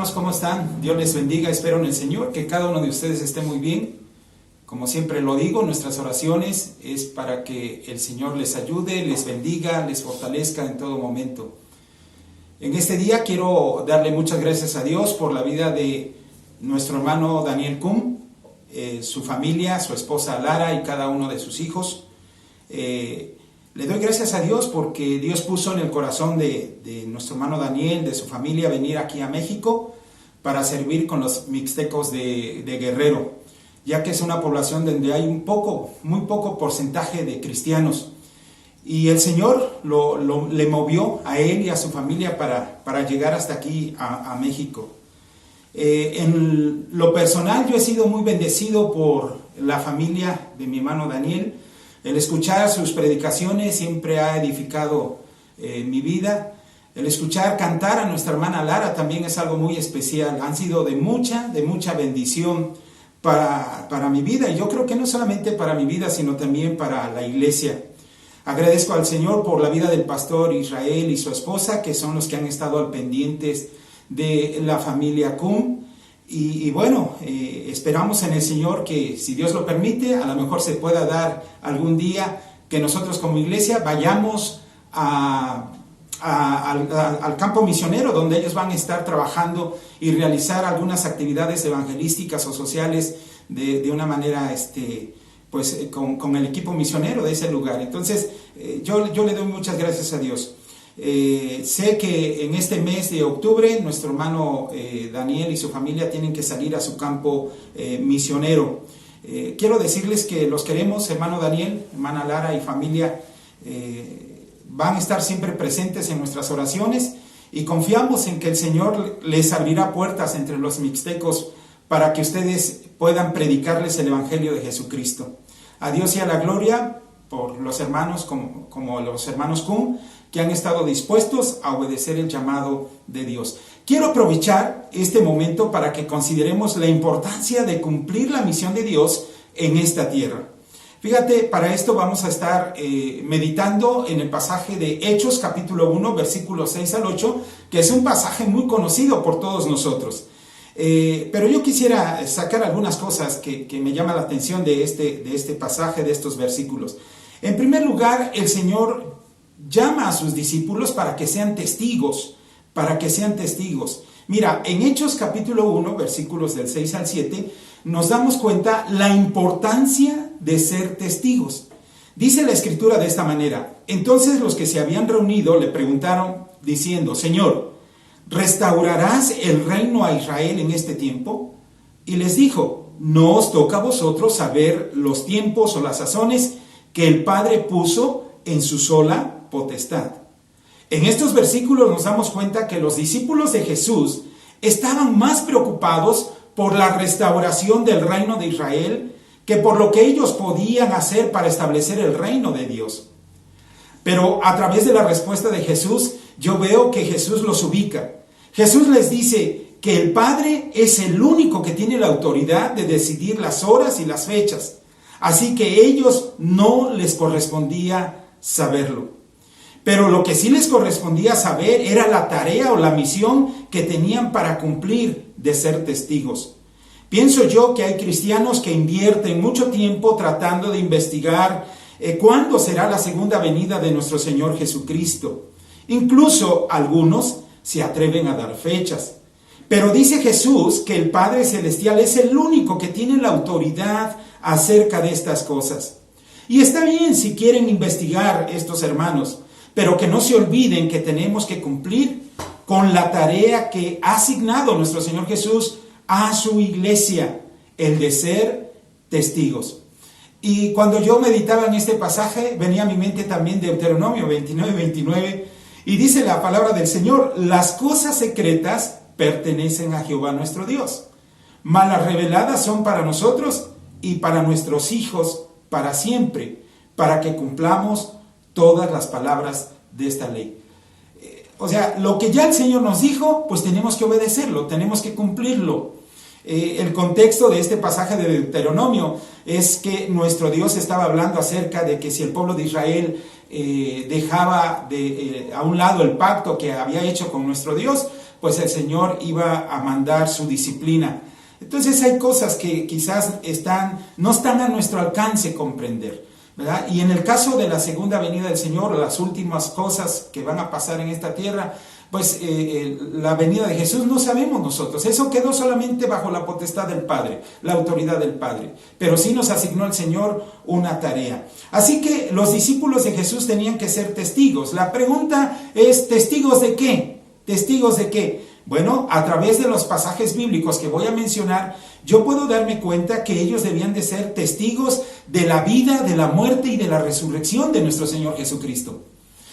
hermanos, ¿cómo están? Dios les bendiga, espero en el Señor que cada uno de ustedes esté muy bien. Como siempre lo digo, nuestras oraciones es para que el Señor les ayude, les bendiga, les fortalezca en todo momento. En este día quiero darle muchas gracias a Dios por la vida de nuestro hermano Daniel Kuhn, su familia, su esposa Lara y cada uno de sus hijos. Le doy gracias a Dios porque Dios puso en el corazón de nuestro hermano Daniel, de su familia, venir aquí a México para servir con los mixtecos de Guerrero, ya que es una población donde hay muy poco porcentaje de cristianos. Y el Señor le movió a él y a su familia para llegar hasta aquí a México. En lo personal, yo he sido muy bendecido por la familia de mi hermano Daniel. El escuchar sus predicaciones siempre ha edificado mi vida. El escuchar cantar a nuestra hermana Lara también es algo muy especial. Han sido de mucha bendición para mi vida. Y yo creo que no solamente para mi vida, sino también para la iglesia. Agradezco al Señor por la vida del pastor Israel y su esposa, que son los que han estado al pendientes de la familia Kuhn. Y bueno, esperamos en el Señor que, si Dios lo permite, a lo mejor se pueda dar algún día que nosotros como iglesia vayamos al campo misionero, donde ellos van a estar trabajando y realizar algunas actividades evangelísticas o sociales de una manera con el equipo misionero de ese lugar. Entonces, yo le doy muchas gracias a Dios. Sé que en este mes de octubre nuestro hermano Daniel y su familia tienen que salir a su campo misionero. Quiero decirles que los queremos, hermano Daniel, hermana Lara y familia. Van a estar siempre presentes en nuestras oraciones y confiamos en que el Señor les abrirá puertas entre los mixtecos para que ustedes puedan predicarles el Evangelio de Jesucristo. A Dios sea la gloria por los hermanos como los hermanos Kuhn, que han estado dispuestos a obedecer el llamado de Dios. Quiero aprovechar este momento para que consideremos la importancia de cumplir la misión de Dios en esta tierra. Fíjate, para esto vamos a estar meditando en el pasaje de Hechos capítulo 1, versículos 6 al 8, que es un pasaje muy conocido por todos nosotros. Pero yo quisiera sacar algunas cosas que me llaman la atención de este pasaje, de estos versículos. En primer lugar, el Señor llama a sus discípulos para que sean testigos, Mira, en Hechos capítulo 1, versículos del 6 al 7, nos damos cuenta la importancia de ser testigos. Dice la Escritura de esta manera: entonces los que se habían reunido le preguntaron diciendo: Señor, ¿restaurarás el reino a Israel en este tiempo? Y les dijo: no os toca a vosotros saber los tiempos o las sazones que el Padre puso en su sola potestad. En estos versículos nos damos cuenta que los discípulos de Jesús estaban más preocupados por la restauración del reino de Israel que por lo que ellos podían hacer para establecer el reino de Dios. Pero a través de la respuesta de Jesús, yo veo que Jesús los ubica. Jesús les dice que el Padre es el único que tiene la autoridad de decidir las horas y las fechas. Así que ellos no les correspondía saberlo. Pero lo que sí les correspondía saber era la tarea o la misión que tenían para cumplir, de ser testigos. Pienso yo que hay cristianos que invierten mucho tiempo tratando de investigar cuándo será la segunda venida de nuestro Señor Jesucristo. Incluso algunos se atreven a dar fechas. Pero dice Jesús que el Padre Celestial es el único que tiene la autoridad acerca de estas cosas. Y está bien si quieren investigar estos hermanos, pero que no se olviden que tenemos que cumplir con la tarea que ha asignado nuestro Señor Jesús a su iglesia, el de ser testigos. Y cuando yo meditaba en este pasaje, venía a mi mente también Deuteronomio 29, y dice la palabra del Señor: las cosas secretas pertenecen a Jehová nuestro Dios, mas las reveladas son para nosotros y para nuestros hijos para siempre, para que cumplamos todas las palabras de esta ley. O sea, lo que ya el Señor nos dijo, pues tenemos que obedecerlo, tenemos que cumplirlo. El contexto de este pasaje de Deuteronomio es que nuestro Dios estaba hablando acerca de que si el pueblo de Israel dejaba a un lado el pacto que había hecho con nuestro Dios, pues el Señor iba a mandar su disciplina. Entonces hay cosas que quizás no están a nuestro alcance comprender, ¿verdad? Y en el caso de la segunda venida del Señor, las últimas cosas que van a pasar en esta tierra, pues la venida de Jesús no sabemos nosotros. Eso quedó solamente bajo la potestad del Padre, la autoridad del Padre. Pero sí nos asignó el Señor una tarea. Así que los discípulos de Jesús tenían que ser testigos. La pregunta es, ¿testigos de qué? ¿Testigos de qué? Bueno, a través de los pasajes bíblicos que voy a mencionar, yo puedo darme cuenta que ellos debían de ser testigos de la vida, de la muerte y de la resurrección de nuestro Señor Jesucristo.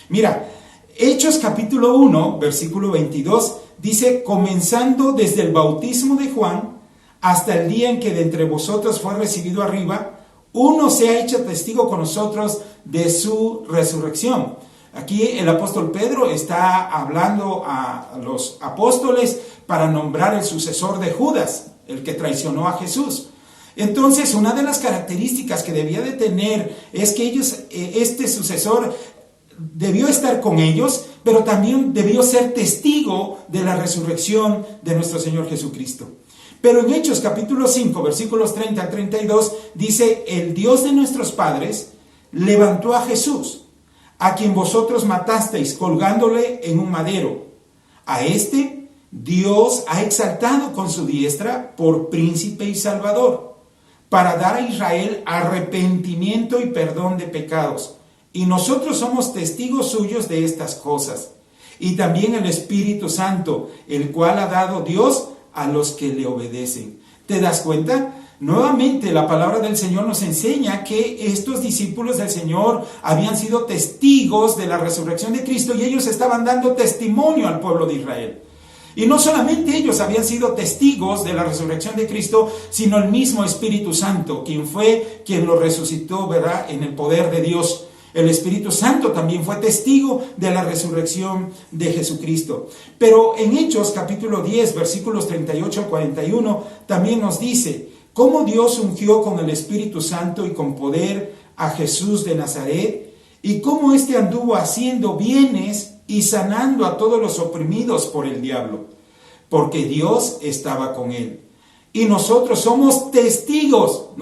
Mira, Hechos capítulo 1, versículo 22, dice, comenzando desde el bautismo de Juan hasta el día en que de entre vosotros fue recibido arriba, uno se ha hecho testigo con nosotros de su resurrección. Aquí el apóstol Pedro está hablando a los apóstoles para nombrar el sucesor de Judas, el que traicionó a Jesús. Entonces, una de las características que debía de tener es que este sucesor debió estar con ellos, pero también debió ser testigo de la resurrección de nuestro Señor Jesucristo. Pero en Hechos capítulo 5, versículos 30 al 32, dice, el Dios de nuestros padres levantó a Jesús, a quien vosotros matasteis colgándole en un madero. A este Dios ha exaltado con su diestra por príncipe y salvador, para dar a Israel arrepentimiento y perdón de pecados. Y nosotros somos testigos suyos de estas cosas. Y también el Espíritu Santo, el cual ha dado Dios a los que le obedecen. ¿Te das cuenta? Nuevamente la palabra del Señor nos enseña que estos discípulos del Señor habían sido testigos de la resurrección de Cristo y ellos estaban dando testimonio al pueblo de Israel. Y no solamente ellos habían sido testigos de la resurrección de Cristo, sino el mismo Espíritu Santo, quien lo resucitó, ¿verdad?, en el poder de Dios. El Espíritu Santo también fue testigo de la resurrección de Jesucristo. Pero en Hechos capítulo 10, versículos 38 al 41, también nos dice cómo Dios ungió con el Espíritu Santo y con poder a Jesús de Nazaret, y cómo éste anduvo haciendo bienes y sanando a todos los oprimidos por el diablo, porque Dios estaba con él. Y nosotros somos testigos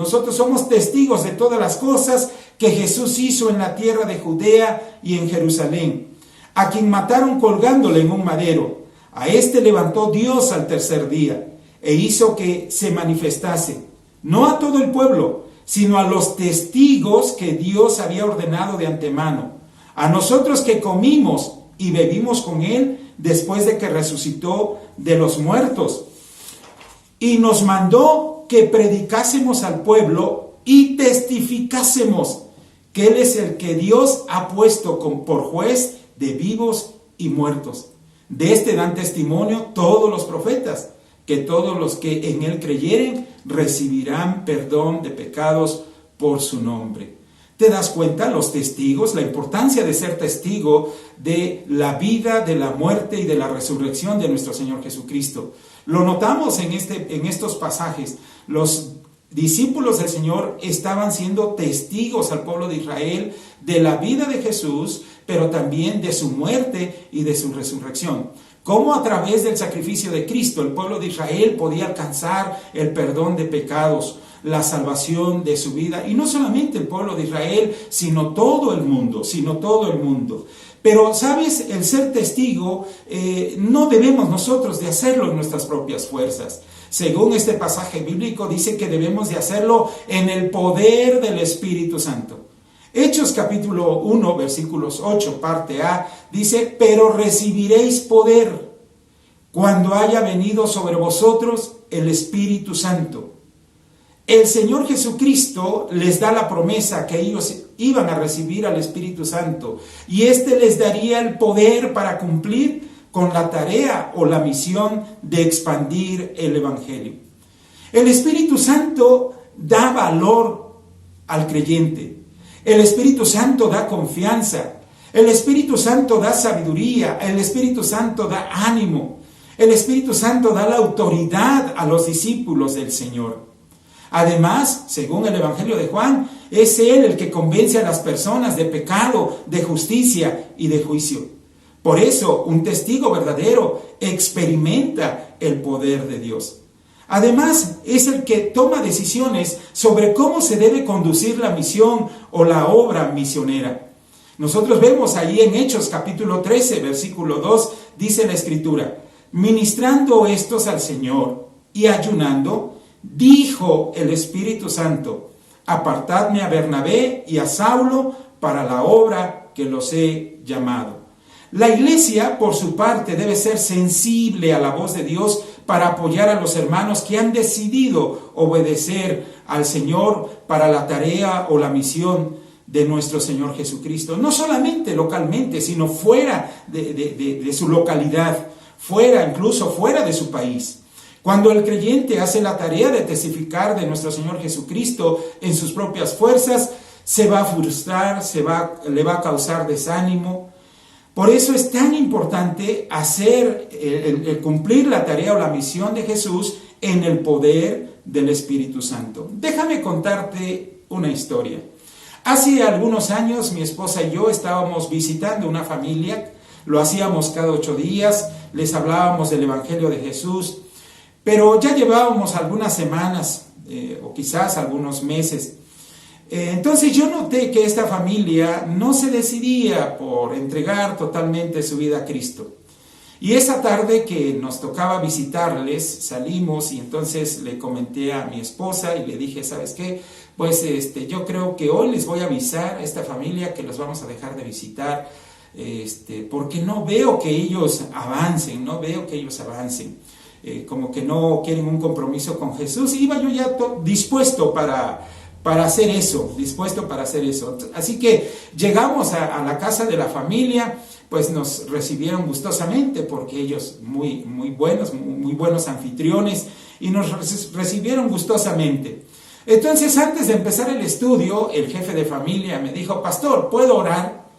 de todas las cosas que Jesús hizo en la tierra de Judea y en Jerusalén, a quien mataron colgándole en un madero. A este levantó Dios al tercer día e hizo que se manifestase, no a todo el pueblo, sino a los testigos que Dios había ordenado de antemano, a nosotros que comimos y bebimos con él después de que resucitó de los muertos. Y nos mandó que predicásemos al pueblo y testificásemos que Él es el que Dios ha puesto por juez de vivos y muertos. De este dan testimonio todos los profetas, que todos los que en Él creyeren recibirán perdón de pecados por su nombre. ¿Te das cuenta, los testigos, la importancia de ser testigo de la vida, de la muerte y de la resurrección de nuestro Señor Jesucristo? Lo notamos en estos pasajes. Los discípulos del Señor estaban siendo testigos al pueblo de Israel de la vida de Jesús, pero también de su muerte y de su resurrección. Cómo a través del sacrificio de Cristo el pueblo de Israel podía alcanzar el perdón de pecados, la salvación de su vida. Y no solamente el pueblo de Israel, sino todo el mundo. Pero, ¿sabes? El ser testigo, no debemos nosotros de hacerlo en nuestras propias fuerzas. Según este pasaje bíblico, dice que debemos de hacerlo en el poder del Espíritu Santo. Hechos capítulo 1, versículos 8, parte A, dice, pero recibiréis poder cuando haya venido sobre vosotros el Espíritu Santo. El Señor Jesucristo les da la promesa que ellos iban a recibir al Espíritu Santo, y éste les daría el poder para cumplir con la tarea o la misión de expandir el Evangelio. El Espíritu Santo da valor al creyente. El Espíritu Santo da confianza. El Espíritu Santo da sabiduría. El Espíritu Santo da ánimo. El Espíritu Santo da la autoridad a los discípulos del Señor. Además, según el Evangelio de Juan, es Él el que convence a las personas de pecado, de justicia y de juicio. Por eso, un testigo verdadero experimenta el poder de Dios. Además, es el que toma decisiones sobre cómo se debe conducir la misión o la obra misionera. Nosotros vemos ahí en Hechos capítulo 13, versículo 2, dice la Escritura: ministrando estos al Señor y ayunando, dijo el Espíritu Santo: apartadme a Bernabé y a Saulo para la obra que los he llamado. La iglesia, por su parte, debe ser sensible a la voz de Dios para apoyar a los hermanos que han decidido obedecer al Señor para la tarea o la misión de nuestro Señor Jesucristo. No solamente localmente, sino fuera de su localidad, incluso fuera de su país. Cuando el creyente hace la tarea de testificar de nuestro Señor Jesucristo en sus propias fuerzas, se va a frustrar, le va a causar desánimo. Por eso es tan importante hacer el cumplir la tarea o la misión de Jesús en el poder del Espíritu Santo. Déjame contarte una historia. Hace algunos años mi esposa y yo estábamos visitando una familia. Lo hacíamos cada 8 días, les hablábamos del Evangelio de Jesús, pero ya llevábamos algunas semanas o quizás algunos meses. Entonces yo noté que esta familia no se decidía por entregar totalmente su vida a Cristo. Y esa tarde que nos tocaba visitarles, salimos y entonces le comenté a mi esposa y le dije: ¿sabes qué? Pues yo creo que hoy les voy a avisar a esta familia que los vamos a dejar de visitar, porque no veo que ellos avancen, como que no quieren un compromiso con Jesús. Iba yo ya dispuesto para hacer eso. Así que llegamos a la casa de la familia, pues nos recibieron gustosamente, porque ellos muy buenos anfitriones, y nos recibieron gustosamente. Entonces, antes de empezar el estudio, el jefe de familia me dijo: pastor, ¿puedo orar?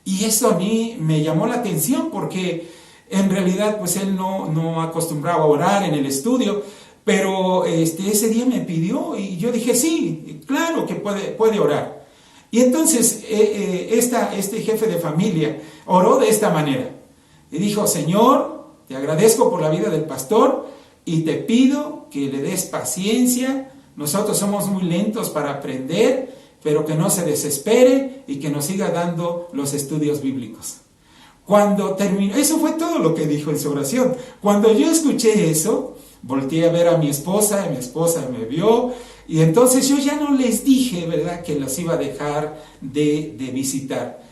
Y eso a mí me llamó la atención, porque en realidad pues él no acostumbraba a orar en el estudio. Pero ese día me pidió y yo dije: sí, claro que puede orar. Y entonces este jefe de familia oró de esta manera. Y dijo: Señor, te agradezco por la vida del pastor y te pido que le des paciencia. Nosotros somos muy lentos para aprender, pero que no se desespere y que nos siga dando los estudios bíblicos. Cuando terminó, eso fue todo lo que dijo en su oración. Cuando yo escuché eso, volteé a ver a mi esposa, y mi esposa me vio, y entonces yo ya no les dije, ¿verdad?, que los iba a dejar de visitar.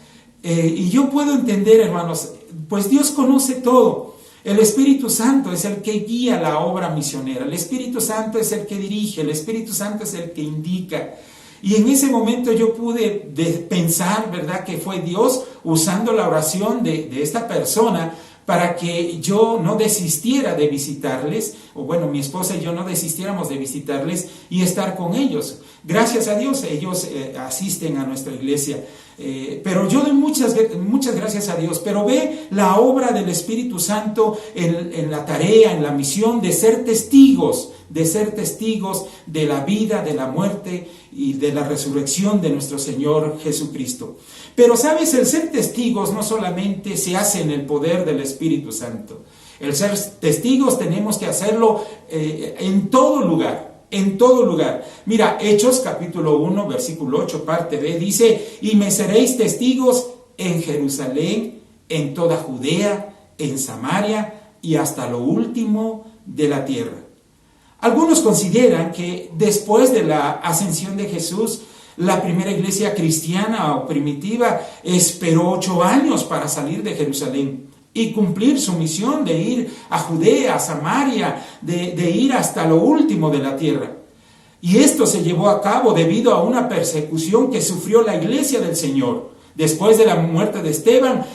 Y yo puedo entender, hermanos, pues Dios conoce todo. El Espíritu Santo es el que guía la obra misionera, el Espíritu Santo es el que dirige, el Espíritu Santo es el que indica. Y en ese momento yo pude pensar, ¿verdad?, que fue Dios usando la oración de esta persona para que yo no desistiera de visitarles, o bueno, mi esposa y yo no desistiéramos de visitarles y estar con ellos. Gracias a Dios, ellos asisten a nuestra iglesia. Pero yo doy muchas gracias a Dios, pero ve la obra del Espíritu Santo en la tarea, en la misión de ser testigos de la vida, de la muerte y de la resurrección de nuestro Señor Jesucristo. Pero sabes, el ser testigos no solamente se hace en el poder del Espíritu Santo. El ser testigos tenemos que hacerlo en todo lugar. En todo lugar. Mira, Hechos capítulo 1, versículo 8, parte B, dice: y me seréis testigos en Jerusalén, en toda Judea, en Samaria y hasta lo último de la tierra. Algunos consideran que después de la ascensión de Jesús, la primera iglesia cristiana o primitiva esperó 8 años para salir de Jerusalén y cumplir su misión de ir a Judea, a Samaria, de ir hasta lo último de la tierra. Y esto se llevó a cabo debido a una persecución que sufrió la iglesia del Señor. Después de la muerte de Esteban,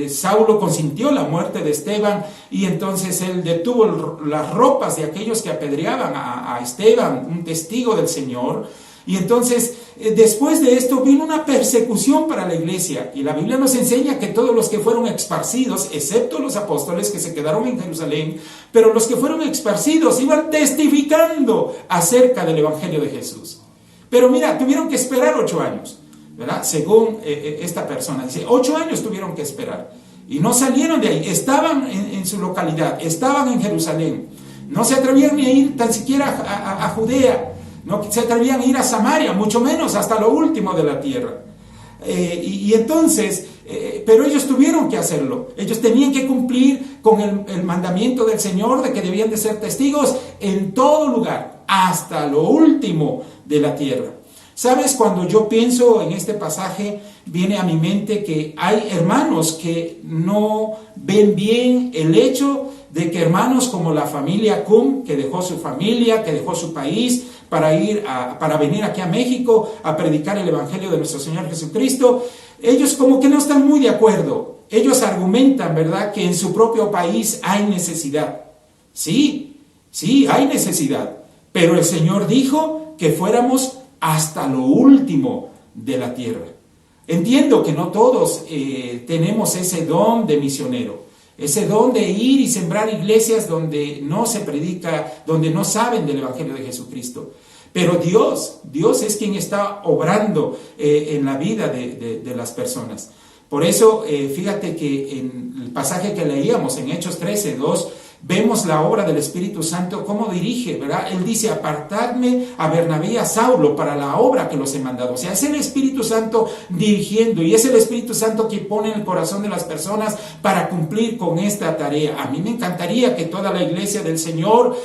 Saulo consintió la muerte de Esteban, y entonces él detuvo las ropas de aquellos que apedreaban a Esteban, un testigo del Señor. Y entonces, después de esto, vino una persecución para la iglesia. Y la Biblia nos enseña que todos los que fueron esparcidos, excepto los apóstoles que se quedaron en Jerusalén, pero los que fueron esparcidos iban testificando acerca del Evangelio de Jesús. Pero mira, tuvieron que esperar 8 años, ¿verdad? Según esta persona, dice, 8 años tuvieron que esperar. y no salieron de ahí, estaban en su localidad, estaban en Jerusalén, no se atrevían ni a ir tan siquiera a Judea, no se atrevían a ir a Samaria, mucho menos hasta lo último de la tierra. Entonces, pero ellos tuvieron que hacerlo, ellos tenían que cumplir con el mandamiento del Señor de que debían de ser testigos en todo lugar, hasta lo último de la tierra. ¿Sabes? Cuando yo pienso en este pasaje, viene a mi mente que hay hermanos que no ven bien el hecho de que hermanos como la familia Cum, que dejó su familia, que dejó su país para venir aquí a México a predicar el Evangelio de nuestro Señor Jesucristo, ellos como que no están muy de acuerdo. Ellos argumentan, ¿verdad?, que en su propio país hay necesidad. Sí, hay necesidad, pero el Señor dijo que fuéramos hasta lo último de la tierra. Entiendo que no todos tenemos ese don de misionero, ese don de ir y sembrar iglesias donde no se predica, donde no saben del Evangelio de Jesucristo. Pero Dios es quien está obrando en la vida de las personas. Por eso, fíjate que en el pasaje que leíamos en Hechos 13:2, vemos la obra del Espíritu Santo, cómo dirige, ¿verdad? Él dice, apartadme a Bernabé y a Saulo para la obra que los he mandado. O sea, es el Espíritu Santo dirigiendo, y es el Espíritu Santo que pone en el corazón de las personas para cumplir con esta tarea. A mí me encantaría que toda la iglesia del Señor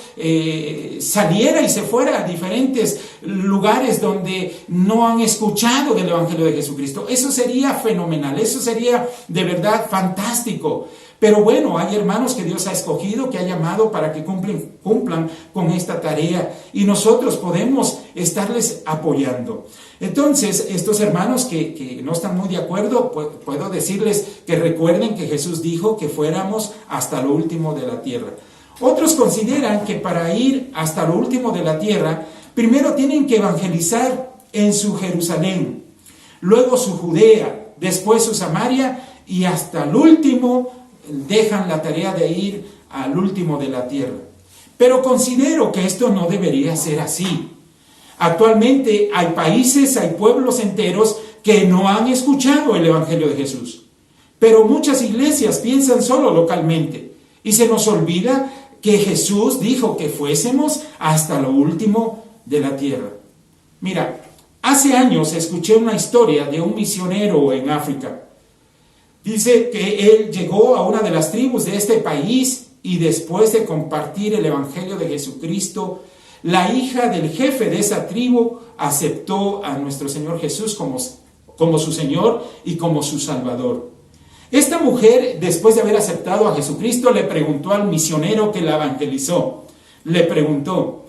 saliera y se fuera a diferentes lugares donde no han escuchado del Evangelio de Jesucristo. Eso sería fenomenal, eso sería de verdad fantástico. Pero bueno, hay hermanos que Dios ha escogido, que ha llamado para que cumplan con esta tarea, y nosotros podemos estarles apoyando. Entonces, estos hermanos que no están muy de acuerdo, puedo decirles que recuerden que Jesús dijo que fuéramos hasta lo último de la tierra. Otros consideran que para ir hasta lo último de la tierra, primero tienen que evangelizar en su Jerusalén, luego su Judea, después su Samaria, y hasta el último dejan la tarea de ir al último de la tierra. Pero considero que esto no debería ser así. Actualmente hay países, hay pueblos enteros que no han escuchado el Evangelio de Jesús. Pero muchas iglesias piensan solo localmente y se nos olvida que Jesús dijo que fuésemos hasta lo último de la tierra. Mira, hace años escuché una historia de un misionero en África. Dice que él llegó a una de las tribus de este país y después de compartir el Evangelio de Jesucristo, la hija del jefe de esa tribu aceptó a nuestro Señor Jesús como su Señor y como su Salvador. Esta mujer, después de haber aceptado a Jesucristo, le preguntó al misionero que la evangelizó, le preguntó,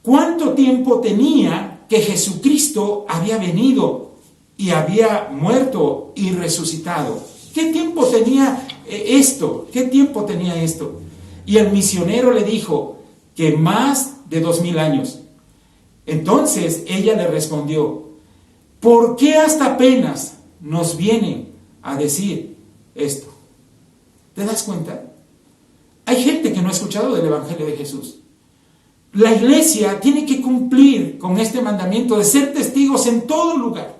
¿cuánto tiempo tenía que Jesucristo había venido y había muerto y resucitado? ¿Qué tiempo tenía esto? ¿Qué tiempo tenía esto? Y el misionero le dijo que más de 2000 años. Entonces ella le respondió, ¿por qué hasta apenas nos vienen a decir esto? ¿Te das cuenta? Hay gente que no ha escuchado del Evangelio de Jesús. La iglesia tiene que cumplir con este mandamiento de ser testigos en todo lugar,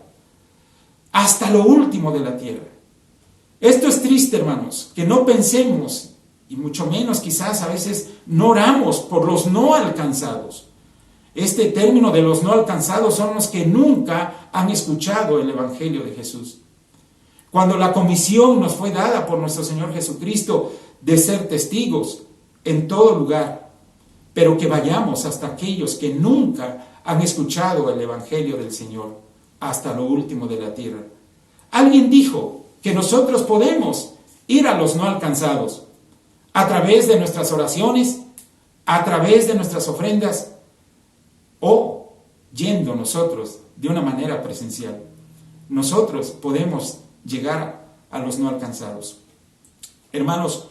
hasta lo último de la tierra. Esto es triste, hermanos, que no pensemos, y mucho menos quizás a veces no oramos por los no alcanzados. Este término de los no alcanzados son los que nunca han escuchado el Evangelio de Jesús. Cuando la comisión nos fue dada por nuestro Señor Jesucristo de ser testigos en todo lugar, pero que vayamos hasta aquellos que nunca han escuchado el Evangelio del Señor, hasta lo último de la tierra. Alguien dijo que nosotros podemos ir a los no alcanzados a través de nuestras oraciones, a través de nuestras ofrendas, o yendo nosotros de una manera presencial. Nosotros podemos llegar a los no alcanzados. Hermanos,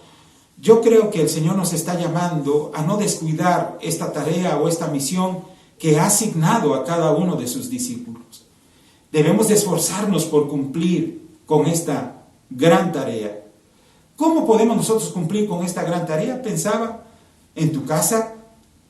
yo creo que el Señor nos está llamando a no descuidar esta tarea o esta misión que ha asignado a cada uno de sus discípulos. Debemos de esforzarnos por cumplir con esta gran tarea. ¿Cómo podemos nosotros cumplir con esta gran tarea? Pensaba, en tu casa,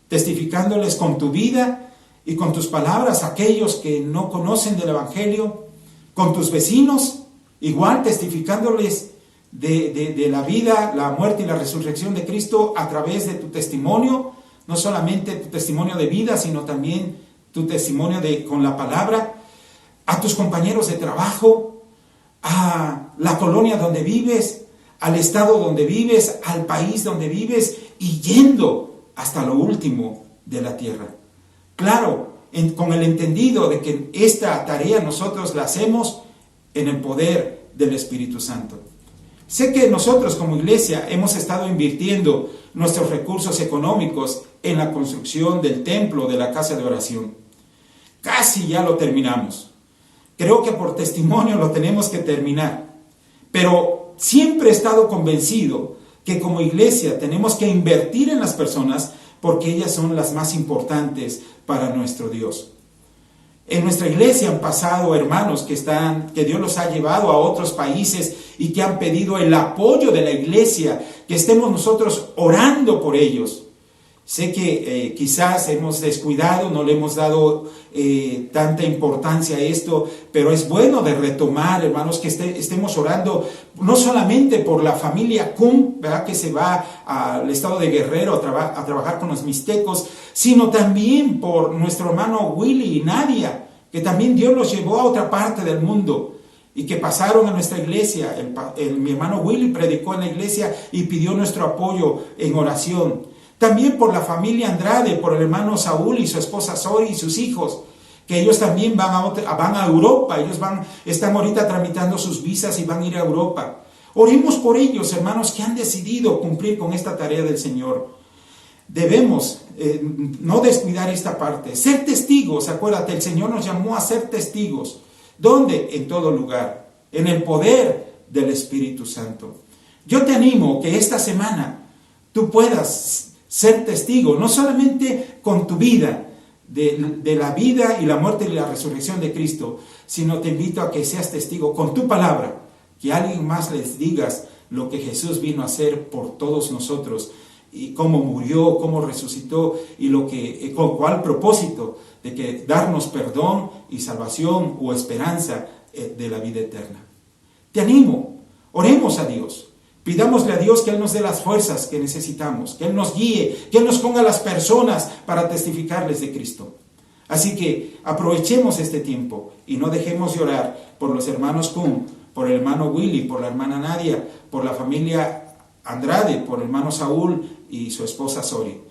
testificándoles con tu vida y con tus palabras a aquellos que no conocen del Evangelio, con tus vecinos igual testificándoles de la vida, la muerte y la resurrección de Cristo a través de tu testimonio, no solamente tu testimonio de vida, sino también tu testimonio con la palabra, a tus compañeros de trabajo, a la colonia donde vives, al estado donde vives, al país donde vives y yendo hasta lo último de la tierra. Claro, con el entendido de que esta tarea nosotros la hacemos en el poder del Espíritu Santo. Sé que nosotros como iglesia hemos estado invirtiendo nuestros recursos económicos en la construcción del templo, de la casa de oración. Casi ya lo terminamos. Creo que por testimonio lo tenemos que terminar. Pero siempre he estado convencido que como iglesia tenemos que invertir en las personas porque ellas son las más importantes para nuestro Dios. En nuestra iglesia han pasado hermanos que Dios los ha llevado a otros países y que han pedido el apoyo de la iglesia, que estemos nosotros orando por ellos. Sé que quizás hemos descuidado, no le hemos dado tanta importancia a esto, pero es bueno de retomar, hermanos, que estemos orando no solamente por la familia Kun, ¿verdad?, que se va al estado de Guerrero a trabajar con los mixtecos, sino también por nuestro hermano Willy y Nadia, que también Dios los llevó a otra parte del mundo y que pasaron a nuestra iglesia. Mi hermano Willy predicó en la iglesia y pidió nuestro apoyo en oración. También por la familia Andrade, por el hermano Saúl y su esposa Zoe y sus hijos, que ellos también van a Europa. Ellos están ahorita tramitando sus visas y van a ir a Europa. Oremos por ellos, hermanos, que han decidido cumplir con esta tarea del Señor. Debemos no descuidar esta parte. Ser testigos, acuérdate, el Señor nos llamó a ser testigos. ¿Dónde? En todo lugar, en el poder del Espíritu Santo. Yo te animo que esta semana tú puedas ser testigo, no solamente con tu vida, de la vida y la muerte y la resurrección de Cristo, sino te invito a que seas testigo con tu palabra, que a alguien más les digas lo que Jesús vino a hacer por todos nosotros, y cómo murió, cómo resucitó, y con cuál propósito, de que darnos perdón y salvación o esperanza de la vida eterna. Te animo, oremos a Dios. Pidámosle a Dios que Él nos dé las fuerzas que necesitamos, que Él nos guíe, que Él nos ponga las personas para testificarles de Cristo. Así que aprovechemos este tiempo y no dejemos de orar por los hermanos Kun, por el hermano Willy, por la hermana Nadia, por la familia Andrade, por el hermano Saúl y su esposa Sori.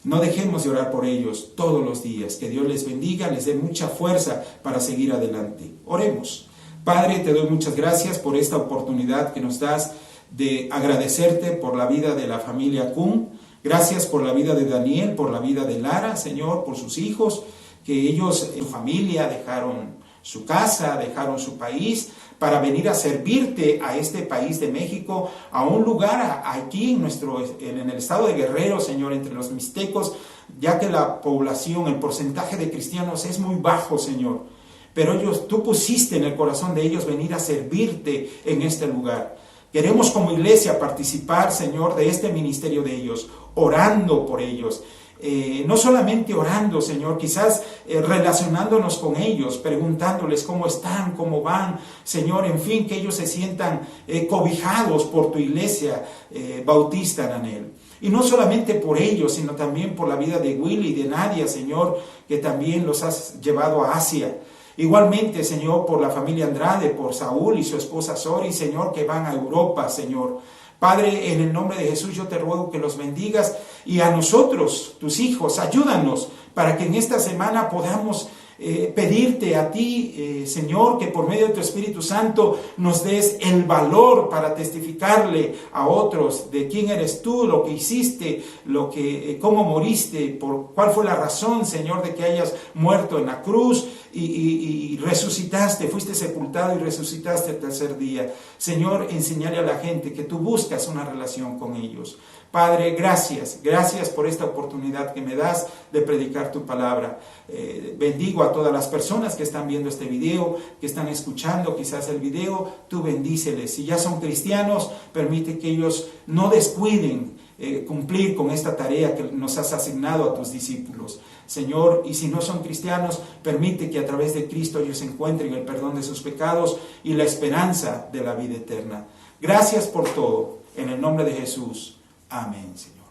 No dejemos de orar por ellos todos los días. Que Dios les bendiga, les dé mucha fuerza para seguir adelante. Oremos. Padre, te doy muchas gracias por esta oportunidad que nos das de agradecerte por la vida de la familia Kun. Gracias por la vida de Daniel, por la vida de Lara, Señor, por sus hijos, que ellos, su familia, dejaron su casa, dejaron su país para venir a servirte a este país de México, a un lugar aquí en el estado de Guerrero, Señor, entre los mixtecos, ya que la población, el porcentaje de cristianos es muy bajo, Señor. Pero tú pusiste en el corazón de ellos venir a servirte en este lugar. Queremos como iglesia participar, Señor, de este ministerio de ellos, orando por ellos. No solamente orando, Señor, quizás relacionándonos con ellos, preguntándoles cómo están, cómo van, Señor, en fin, que ellos se sientan cobijados por tu iglesia bautista, Daniel. Y no solamente por ellos, sino también por la vida de Willy y de Nadia, Señor, que también los has llevado a Asia. Igualmente, Señor, por la familia Andrade, por Saúl y su esposa Sori, Señor, que van a Europa, Señor. Padre, en el nombre de Jesús yo te ruego que los bendigas y a nosotros, tus hijos, ayúdanos para que en esta semana podamos pedirte a ti, Señor, que por medio de tu Espíritu Santo nos des el valor para testificarle a otros de quién eres tú, lo que hiciste, cómo moriste, cuál fue la razón, Señor, de que hayas muerto en la cruz y resucitaste, fuiste sepultado y resucitaste el tercer día. Señor, enseñale a la gente que tú buscas una relación con ellos. Padre, gracias por esta oportunidad que me das de predicar tu palabra. Bendigo a todas las personas que están viendo este video, que están escuchando quizás el video, tú bendíceles. Si ya son cristianos, permite que ellos no descuiden cumplir con esta tarea que nos has asignado a tus discípulos. Señor, y si no son cristianos, permite que a través de Cristo ellos encuentren el perdón de sus pecados y la esperanza de la vida eterna. Gracias por todo. En el nombre de Jesús. Amén, Señor.